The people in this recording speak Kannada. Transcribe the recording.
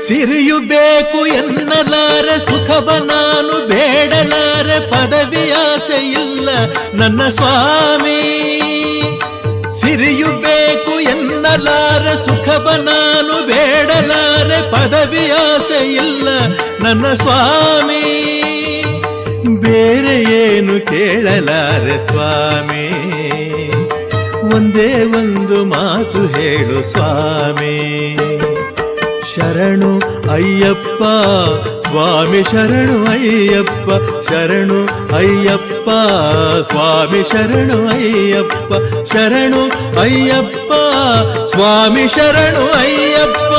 ಸಿರಿಯು ಬೇಕು ಎನ್ನಲಾರೆ ಸುಖವ ನಾನು ಬೇಡಲಾರೆ, ಪದವಿಯಾಸೆ ಇಲ್ಲ ನನ್ನ ಸ್ವಾಮಿ. ಸಿರಿಯು ಬೇಕು ಎನ್ನಲಾರೆ ಸುಖವ ನಾನು ಬೇಡಲಾರೆ, ಪದವಿಯಾಸೆ ಇಲ್ಲ ನನ್ನ ಸ್ವಾಮಿ. ಬೇರೆ ಏನು ಕೇಳಲಾರೆ ಸ್ವಾಮಿ, ಒಂದೇ ಒಂದು ಮಾತು ಹೇಳು ಸ್ವಾಮಿ. ಶರಣು ಅಯ್ಯಪ್ಪ ಸ್ವಾಮಿ, ಶರಣು ಅಯ್ಯಪ್ಪ, ಶರಣು ಅಯ್ಯಪ್ಪ ಸ್ವಾಮಿ, ಶರಣು ಅಯ್ಯಪ್ಪ, ಶರಣು ಅಯ್ಯಪ್ಪ ಸ್ವಾಮಿ, ಶರಣು ಅಯ್ಯಪ್ಪ.